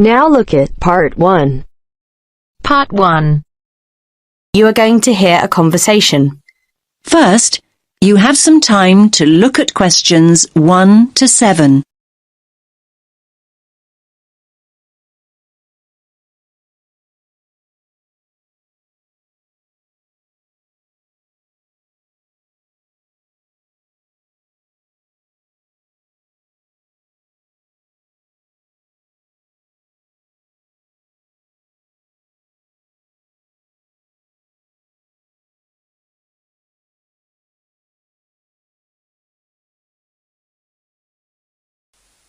Now look at Part 1. Part 1. You are going to hear a conversation. First, you have some time to look at questions 1 to 7.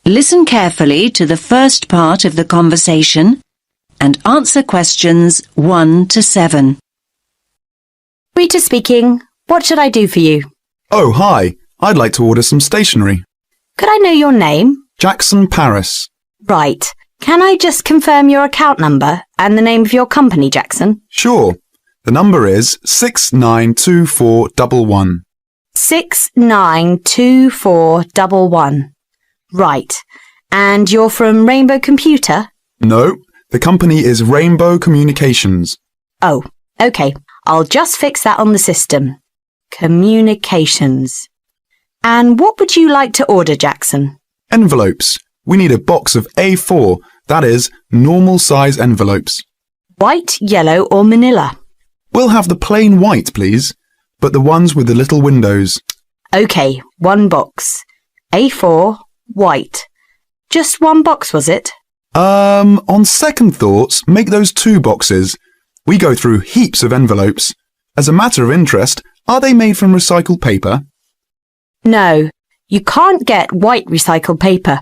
Listen carefully to the first part of the conversation and answer questions 1 to 7. Rita speaking. What should I do for you? Oh, hi. I'd like to order some stationery. Could I know your name? Jackson Paris. Right. Can I just confirm your account number and the name of your company, Jackson? Sure. The number is 692411. 692411. Right. And you're from Rainbow Computer? No, the company is Rainbow Communications. Oh, OK. I'll just fix that on the system. Communications. And what would you like to order, Jackson? Envelopes. We need a box of A4, that is, normal size envelopes. White, yellow or manila? We'll have the plain white, please, but the ones with the little windows. OK, one box. A4, white. Just one box, was it? On second thoughts, make those 2 boxes. We go through heaps of envelopes. As a matter of interest, are they made from recycled paper? No, you can't get white recycled paper.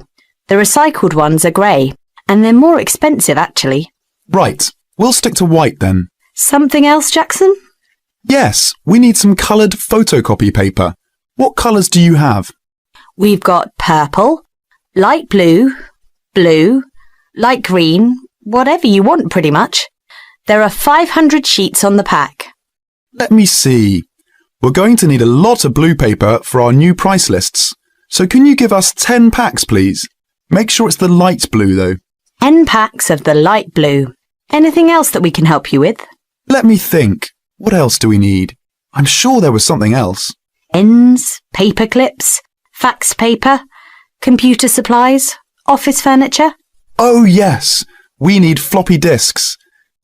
The recycled ones are grey, and they're more expensive, actually. Right, we'll stick to white then. Something else, Jackson? Yes, we need some coloured photocopy paper. What colours do you have? We've got purple, light blue, blue, light green, whatever you want pretty much. There are 500 sheets on the pack. Let me see. We're going to need a lot of blue paper for our new price lists. So can you give us 10 packs, please? Make sure it's the light blue, though. 10 packs of the light blue. Anything else that we can help you with? Let me think. What else do we need? I'm sure there was something else. Pens, paper clips, fax paper, computer supplies, office furniture. Oh, yes. We need floppy disks.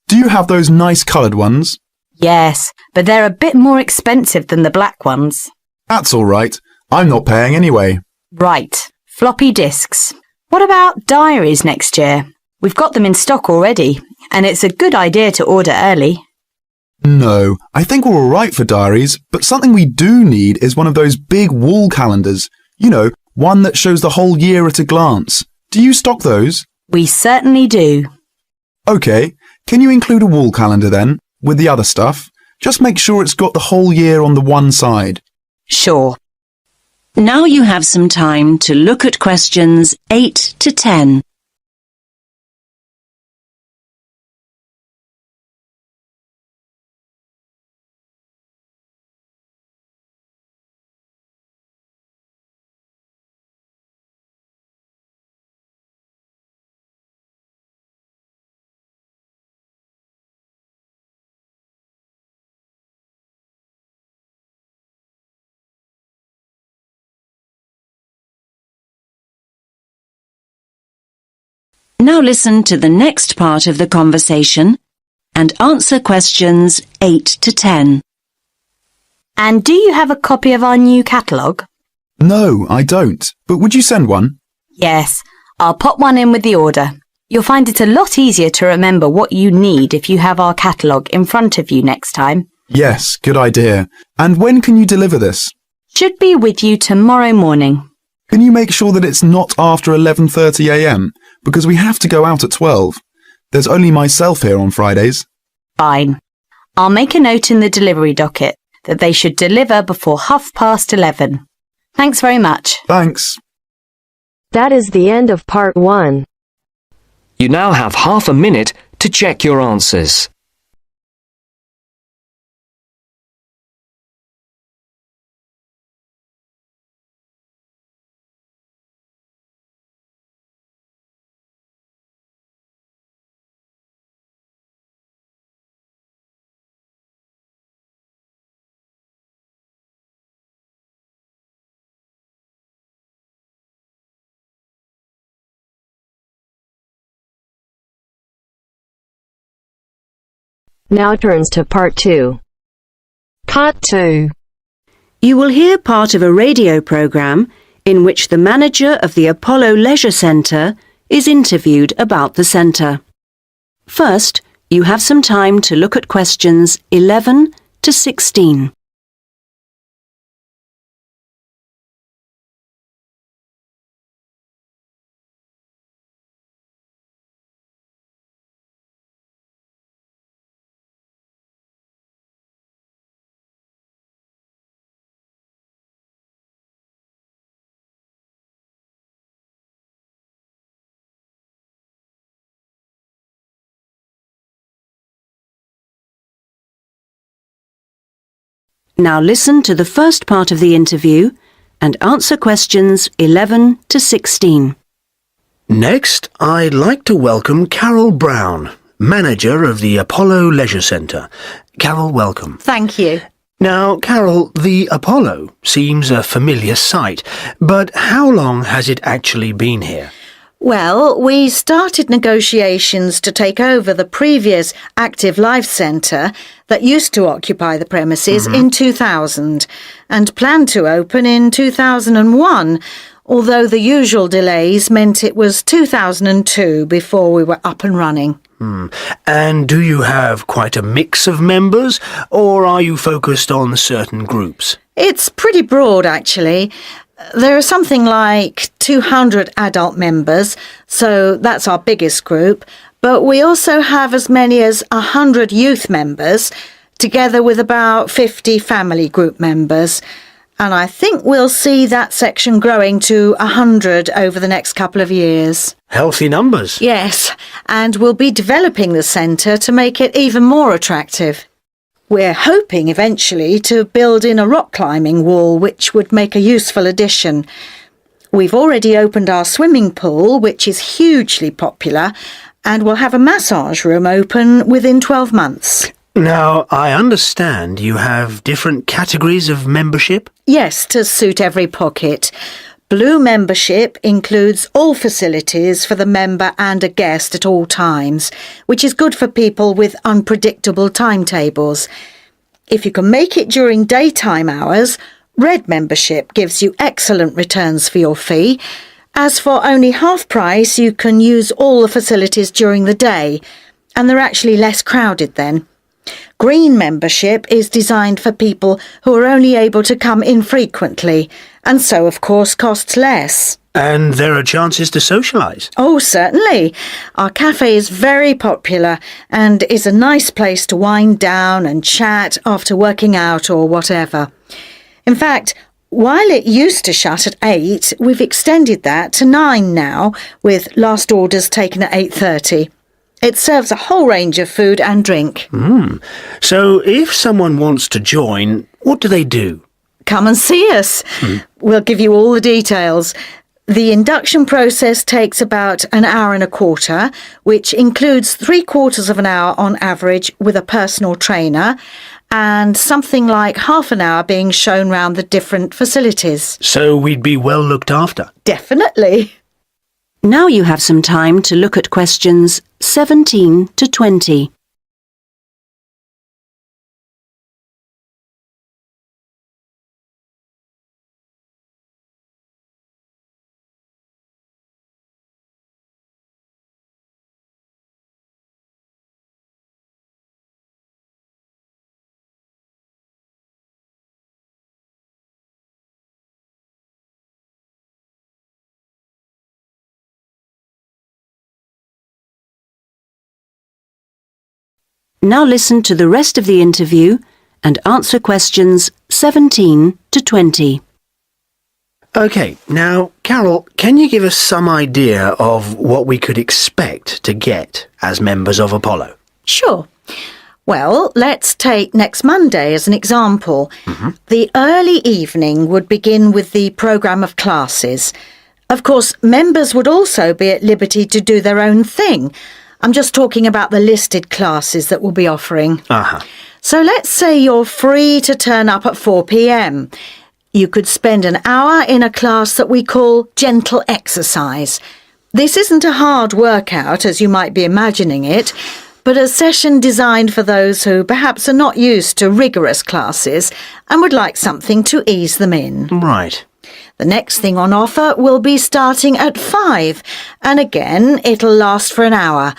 Do you have those nice coloured ones? Yes, but they're a bit more expensive than the black ones. That's all right. I'm not paying anyway. Right, floppy disks. What about diaries next year? We've got them in stock already, and it's a good idea to order early. No, I think we're all right for diaries, but something we do need is one of those big wall calendars. You know, one that shows the whole year at a glance. Do you stock those? We certainly do. OK, can you include a wall calendar then, with the other stuff? Just make sure it's got the whole year on the one side. Sure. Now you have some time to look at questions 8 to 10. Now listen to the next part of the conversation and answer questions 8 to 10. And do you have a copy of our new catalogue? No, I don't. But would you send one? Yes, I'll pop one in with the order. You'll find it a lot easier to remember what you need if you have our catalogue in front of you next time. Yes, good idea. And when can you deliver this? Should be with you tomorrow morning. Can you make sure that it's not after 11:30 a.m? Because we have to go out at 12. There's only myself here on Fridays. Fine. I'll make a note in the delivery docket that they should deliver before 11:30. Thanks very much. Thanks. That is the end of Part 1. You now have half a minute to check your answers. Now turns to Part 2. Part 2. You will hear part of a radio program in which the manager of the Apollo Leisure Centre is interviewed about the centre. First, you have some time to look at questions 11 to 16. Now listen to the first part of the interview and answer questions 11 to 16. Next, I'd like to welcome Carol Brown, manager of the Apollo Leisure Centre. Carol, welcome. Thank you. Now, Carol, the Apollo seems a familiar sight, but how long has it actually been here? Well, we started negotiations to take over the previous Active Life Centre that used to occupy the premises in 2000 and planned to open in 2001, although the usual delays meant it was 2002 before we were up and running. And do you have quite a mix of members, or are you focused on certain groups? It's pretty broad, actually. There are something like 200 adult members, so that's our biggest group, but we also have as many as 100 youth members, together with about 50 family group members. And I think we'll see that section growing to 100 over the next couple of years. Healthy numbers. Yes, and we'll be developing the centre to make it even more attractive. We're hoping eventually to build in a rock climbing wall, which would make a useful addition. We've already opened our swimming pool, which is hugely popular, and we'll have a massage room open within 12 months. Now, I understand you have different categories of membership? Yes, to suit every pocket. Blue membership includes all facilities for the member and a guest at all times, which is good for people with unpredictable timetables. If you can make it during daytime hours, red membership gives you excellent returns for your fee. As for only half price, you can use all the facilities during the day, and they're actually less crowded then. Green membership is designed for people who are only able to come infrequently, and so, of course, costs less. And there are chances to socialise? Oh, certainly. Our cafe is very popular and is a nice place to wind down and chat after working out or whatever. In fact, while it used to shut at 8, we've extended that to 9 now, with last orders taken at 8:30. It serves a whole range of food and drink. So if someone wants to join, what do they do? Come and see us. We'll give you all the details. The induction process takes about an hour and a quarter, which includes 3/4 of an hour on average with a personal trainer, and something like half an hour being shown round the different facilities. So we'd be well looked after? Definitely. Now you have some time to look at questions 17 to 20. Now listen to the rest of the interview and answer questions 17 to 20. OK, now, Carol, can you give us some idea of what we could expect to get as members of Apollo? Sure. Well, let's take next Monday as an example. The early evening would begin with the programme of classes. Of course, members would also be at liberty to do their own thing. I'm just talking about the listed classes that we'll be offering. So let's say you're free to turn up at 4 p.m. You could spend an hour in a class that we call gentle exercise. This isn't a hard workout, as you might be imagining it, but a session designed for those who perhaps are not used to rigorous classes and would like something to ease them in. Right. The next thing on offer will be starting at 5, and again it'll last for an hour.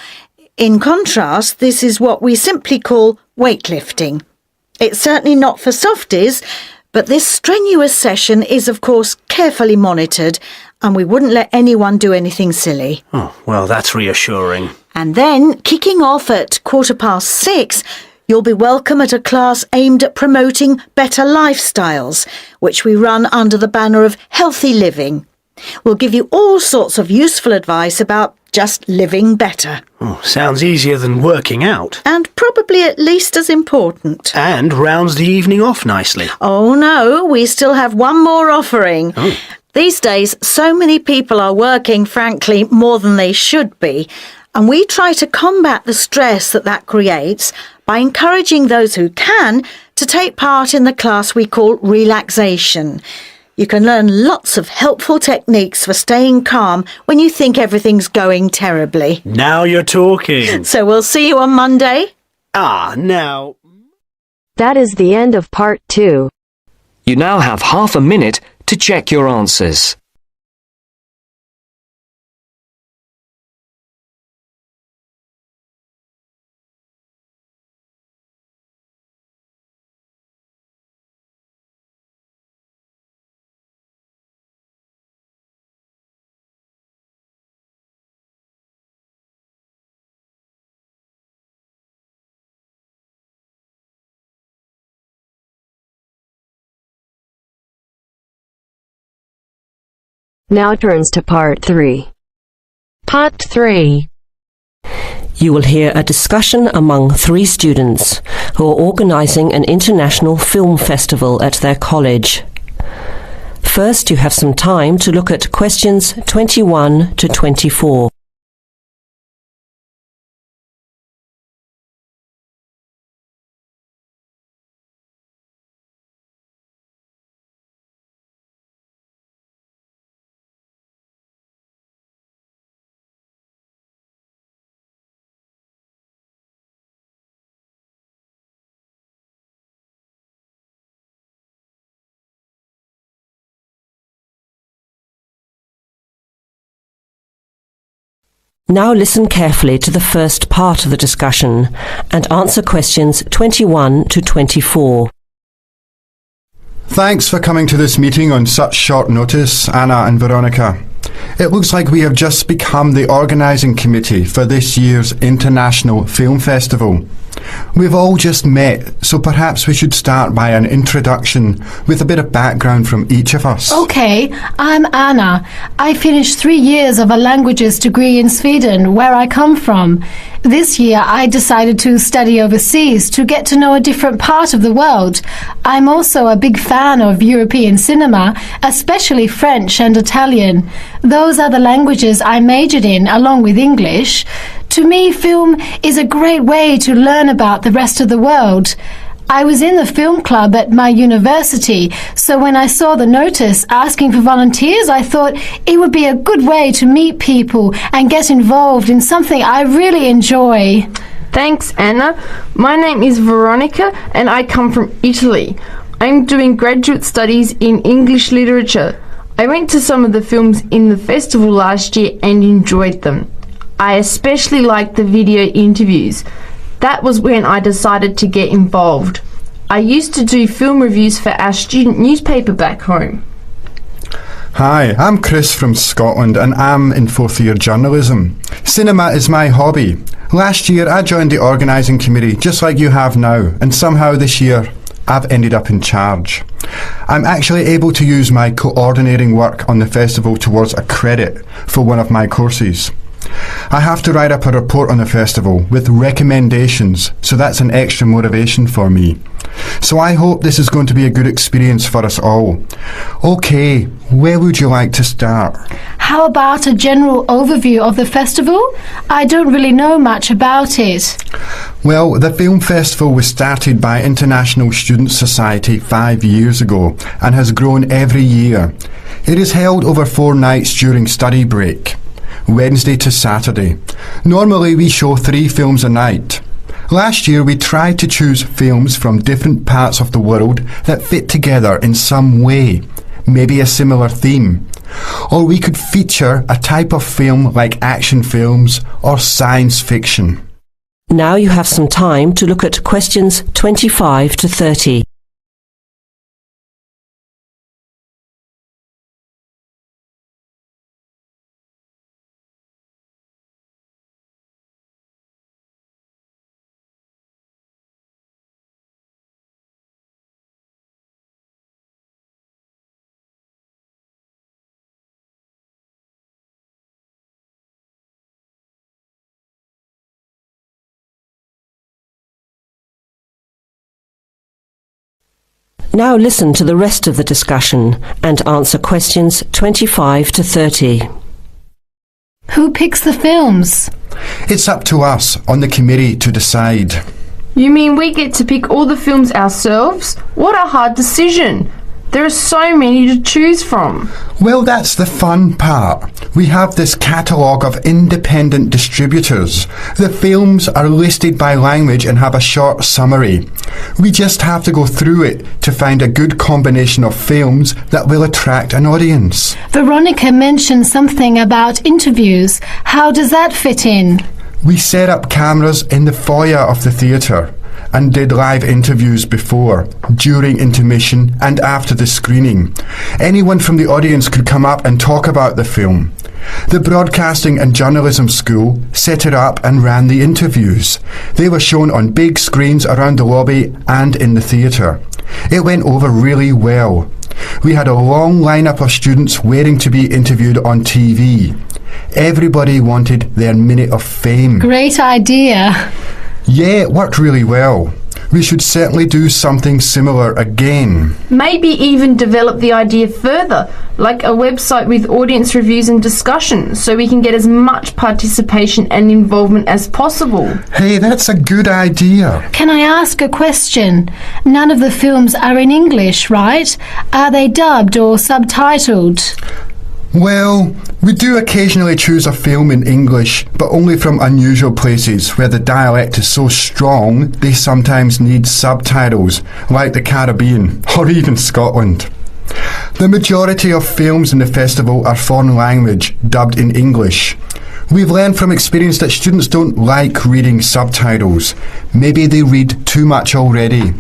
In contrast, this is what we simply call weightlifting. It's certainly not for softies, but this strenuous session is of course carefully monitored, and we wouldn't let anyone do anything silly. Oh, well, that's reassuring. And then, kicking off at 6:15, you'll be welcome at a class aimed at promoting better lifestyles, which we run under the banner of healthy living. We'll give you all sorts of useful advice about just living better. Oh, sounds easier than working out. And probably at least as important. And rounds the evening off nicely. Oh no, we still have one more offering. Oh. These days, so many people are working, frankly, more than they should be, and we try to combat the stress that creates by encouraging those who can to take part in the class we call relaxation. You can learn lots of helpful techniques for staying calm when you think everything's going terribly. Now you're talking. So we'll see you on Monday. Now... That is the end of part 2. You now have half a minute to check your answers. Now turns to part 3. Part 3. You will hear a discussion among 3 students who are organising an international film festival at their college. First, you have some time to look at questions 21 to 24. Now listen carefully to the first part of the discussion and answer questions 21 to 24. Thanks for coming to this meeting on such short notice, Anna and Veronica. It looks like we have just become the organising committee for this year's International Film Festival. We've all just met, so perhaps we should start by an introduction with a bit of background from each of us. Okay, I'm Anna. I finished 3 years of a languages degree in Sweden, where I come from. This year I decided to study overseas to get to know a different part of the world. I'm also a big fan of European cinema, especially French and Italian. Those are the languages I majored in along with English. To me, film is a great way to learn about the rest of the world. I was in the film club at my university, so when I saw the notice asking for volunteers, I thought it would be a good way to meet people and get involved in something I really enjoy. Thanks, Anna. My name is Veronica and I come from Italy. I'm doing graduate studies in English literature. I went to some of the films in the festival last year and enjoyed them. I especially liked the video interviews. That was when I decided to get involved. I used to do film reviews for our student newspaper back home. Hi, I'm Chris from Scotland and I'm in 4th year journalism. Cinema is my hobby. Last year I joined the organising committee just like you have now, and somehow this year I've ended up in charge. I'm actually able to use my coordinating work on the festival towards a credit for one of my courses. I have to write up a report on the festival with recommendations, so that's an extra motivation for me. So I hope this is going to be a good experience for us all. Okay, where would you like to start? How about a general overview of the festival? I don't really know much about it. Well, the film festival was started by International Student Society 5 years ago and has grown every year. It is held over 4 nights during study break. Wednesday to Saturday. Normally we show 3 films a night. Last year we tried to choose films from different parts of the world that fit together in some way, maybe a similar theme. Or we could feature a type of film like action films or science fiction. Now you have some time to look at questions 25 to 30. Now listen to the rest of the discussion and answer questions 25 to 30. Who picks the films? It's up to us on the committee to decide. You mean we get to pick all the films ourselves? What a hard decision! There are so many to choose from. Well, that's the fun part. We have this catalogue of independent distributors. The films are listed by language and have a short summary. We just have to go through it to find a good combination of films that will attract an audience. Veronica mentioned something about interviews. How does that fit in? We set up cameras in the foyer of the theatre and did live interviews before, during intermission and after the screening. Anyone from the audience could come up and talk about the film. The Broadcasting and Journalism School set it up and ran the interviews. They were shown on big screens around the lobby and in the theatre. It went over really well. We had a long lineup of students waiting to be interviewed on TV. Everybody wanted their minute of fame. Great idea. Yeah, it worked really well. We should certainly do something similar again. Maybe even develop the idea further, like a website with audience reviews and discussion, so we can get as much participation and involvement as possible. Hey, that's a good idea. Can I ask a question? None of the films are in English, right? Are they dubbed or subtitled? Well, we do occasionally choose a film in English, but only from unusual places where the dialect is so strong they sometimes need subtitles, like the Caribbean or even Scotland. The majority of films in the festival are foreign language, dubbed in English. We've learned from experience that students don't like reading subtitles. Maybe they read too much already.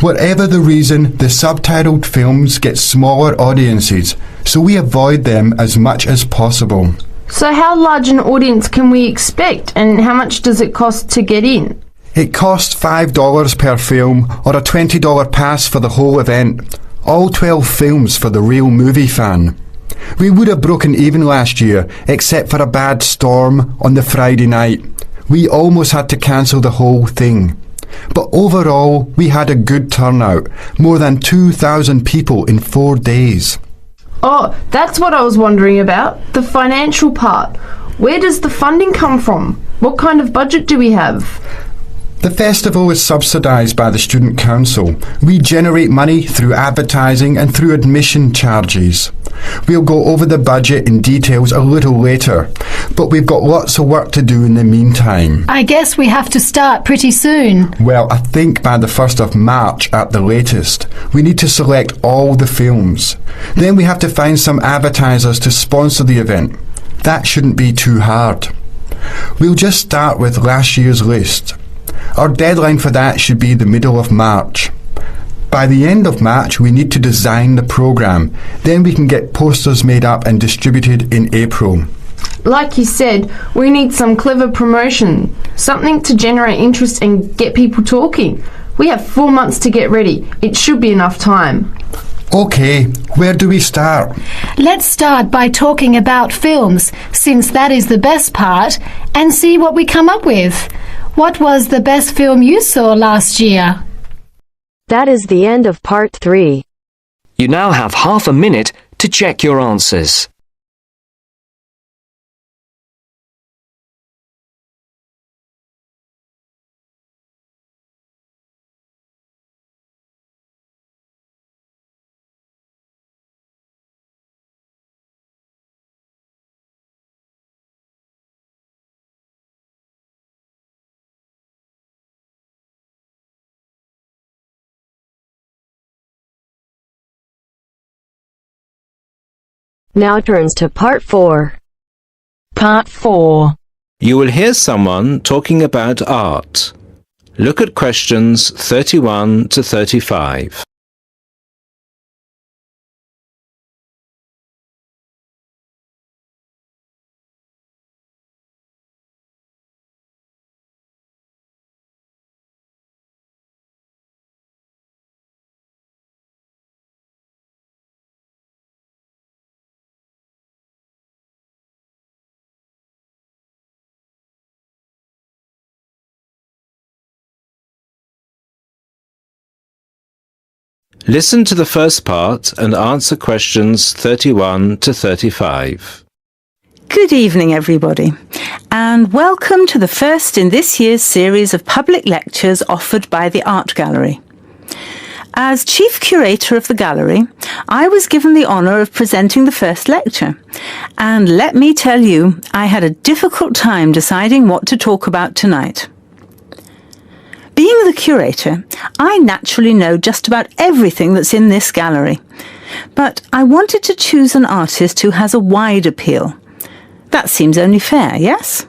Whatever the reason, the subtitled films get smaller audiences, so we avoid them as much as possible. So how large an audience can we expect, and how much does it cost to get in? It costs $5 per film, or a $20 pass for the whole event. All 12 films for the real movie fan. We would have broken even last year, except for a bad storm on the Friday night. We almost had to cancel the whole thing. But overall, we had a good turnout, more than 2,000 people in 4 days. Oh, that's what I was wondering about, the financial part. Where does the funding come from? What kind of budget do we have? The festival is subsidised by the Student Council. We generate money through advertising and through admission charges. We'll go over the budget in details a little later, but we've got lots of work to do in the meantime. I guess we have to start pretty soon. Well, I think by the 1st of March at the latest. We need to select all the films. Then we have to find some advertisers to sponsor the event. That shouldn't be too hard. We'll just start with last year's list. Our deadline for that should be the middle of March. By the end of March, we need to design the programme. Then we can get posters made up and distributed in April. Like you said, we need some clever promotion, something to generate interest and get people talking. We have 4 months to get ready. It should be enough time. OK, where do we start? Let's start by talking about films, since that is the best part, and see what we come up with. What was the best film you saw last year? That is the end of part 3. You now have half a minute to check your answers. Now turns to Part 4. Part 4. You will hear someone talking about art. Look at questions 31 to 35. Listen to the first part and answer questions 31 to 35. Good evening, everybody, and welcome to the first in this year's series of public lectures offered by the Art Gallery. As Chief Curator of the Gallery, I was given the honour of presenting the first lecture, and let me tell you, I had a difficult time deciding what to talk about tonight. Being the curator, I naturally know just about everything that's in this gallery, but I wanted to choose an artist who has a wide appeal. That seems only fair, yes?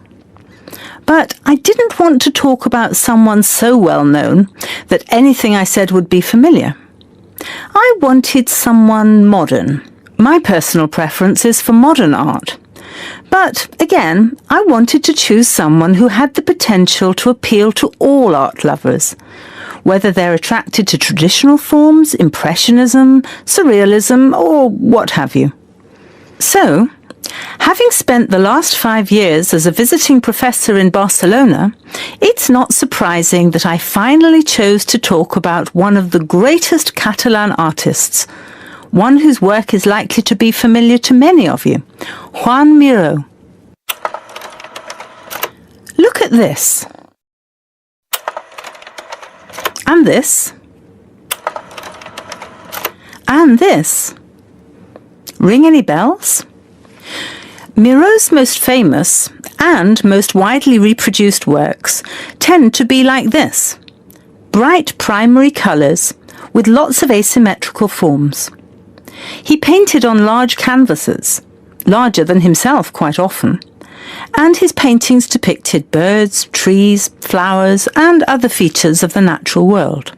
But I didn't want to talk about someone so well known that anything I said would be familiar. I wanted someone modern. My personal preference is for modern art. But again, I wanted to choose someone who had the potential to appeal to all art lovers, whether they're attracted to traditional forms, impressionism, surrealism, or what have you. So, having spent the last 5 years as a visiting professor in Barcelona, it's not surprising that I finally chose to talk about one of the greatest Catalan artists, one whose work is likely to be familiar to many of you, Joan Miró. Look at this. And this. And this. Ring any bells? Miró's most famous and most widely reproduced works tend to be like this. Bright primary colours with lots of asymmetrical forms. He painted on large canvases, larger than himself quite often, and his paintings depicted birds, trees, flowers, and other features of the natural world.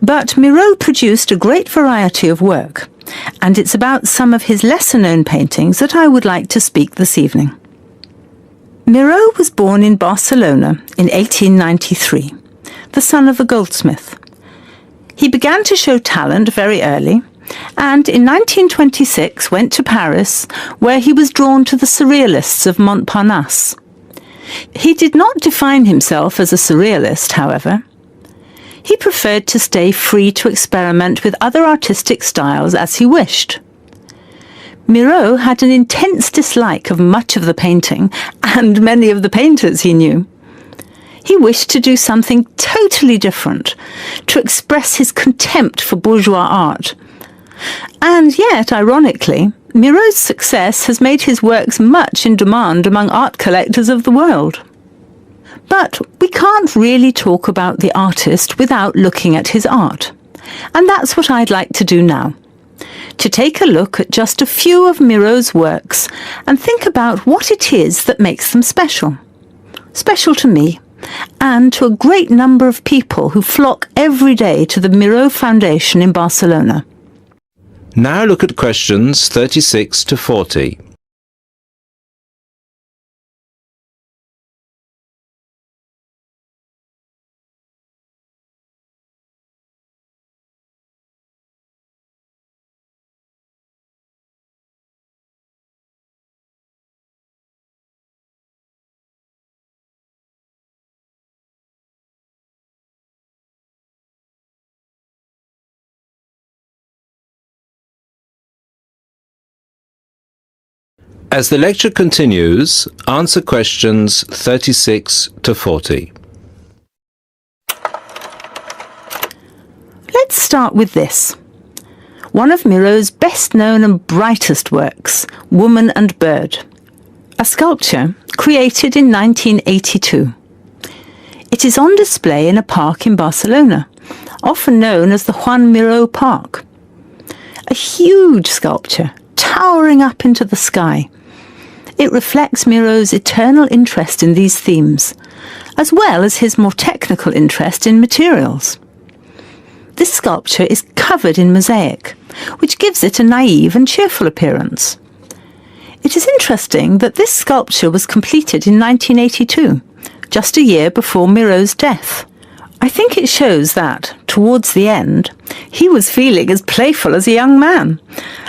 But Miró produced a great variety of work, and it's about some of his lesser-known paintings that I would like to speak this evening. Miró was born in Barcelona in 1893, the son of a goldsmith. He began to show talent very early, and in 1926 went to Paris, where he was drawn to the surrealists of Montparnasse. He did not define himself as a surrealist, however. He preferred to stay free to experiment with other artistic styles as he wished. Miró had an intense dislike of much of the painting and many of the painters he knew. He wished to do something totally different, to express his contempt for bourgeois art. And yet, ironically, Miró's success has made his works much in demand among art collectors of the world. But we can't really talk about the artist without looking at his art. And that's what I'd like to do now. To take a look at just a few of Miró's works and think about what it is that makes them special. Special to me, and to a great number of people who flock every day to the Miró Foundation in Barcelona. Now look at questions 36 to 40. As the lecture continues, answer questions 36 to 40. Let's start with this. One of Miró's best-known and brightest works, Woman and Bird, a sculpture created in 1982. It is on display in a park in Barcelona, often known as the Joan Miró Park. A huge sculpture, towering up into the sky. It reflects Miro's eternal interest in these themes, as well as his more technical interest in materials. This sculpture is covered in mosaic, which gives it a naive and cheerful appearance. It is interesting that this sculpture was completed in 1982, just a year before Miro's death. I think it shows that, towards the end, he was feeling as playful as a young man,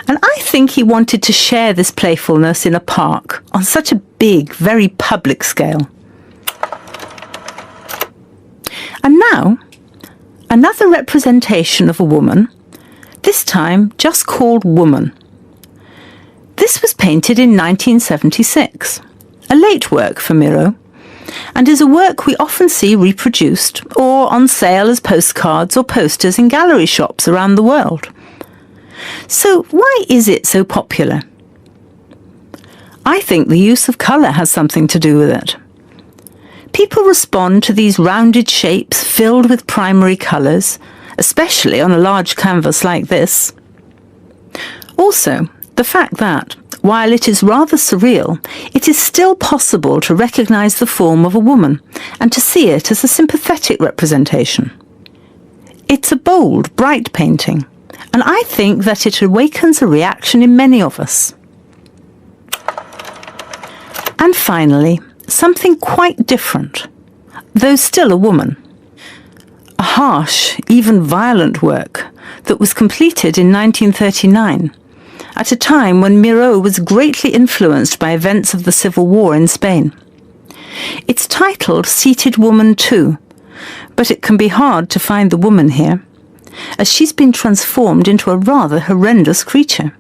and I think he wanted to share this playfulness in a park on such a big, very public scale. And now, another representation of a woman, this time just called Woman. This was painted in 1976, a late work for Miro, and is a work we often see reproduced or on sale as postcards or posters in gallery shops around the world. So why is it so popular? I think the use of colour has something to do with it. People respond to these rounded shapes filled with primary colours, especially on a large canvas like this. Also, the fact that, while it is rather surreal, it is still possible to recognise the form of a woman and to see it as a sympathetic representation. It's a bold, bright painting, and I think that it awakens a reaction in many of us. And finally, something quite different, though still a woman. A harsh, even violent work that was completed in 1939, at a time when Miro was greatly influenced by events of the Civil War in Spain. It's titled Seated Woman 2, but it can be hard to find the woman here, as she's been transformed into a rather horrendous creature.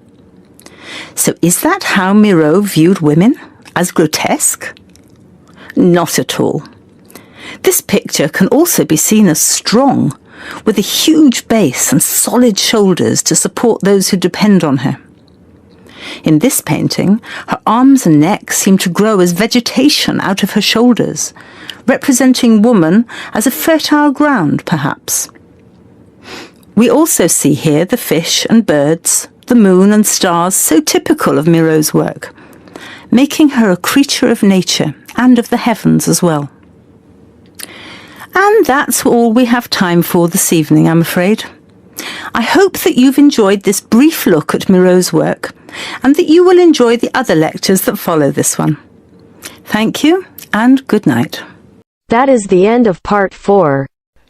So is that how Miro viewed women? As grotesque? Not at all. This picture can also be seen as strong, with a huge base and solid shoulders to support those who depend on her. In this painting, her arms and neck seem to grow as vegetation out of her shoulders, representing woman as a fertile ground, perhaps. We also see here the fish and birds, the moon and stars so typical of Miro's work, making her a creature of nature and of the heavens as well. And that's all we have time for this evening, I'm afraid. I hope that you've enjoyed this brief look at Miro's work and that you will enjoy the other lectures that follow this one. Thank you and good night. That is the end of part 4.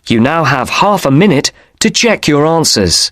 You now have half a minute to check your answers.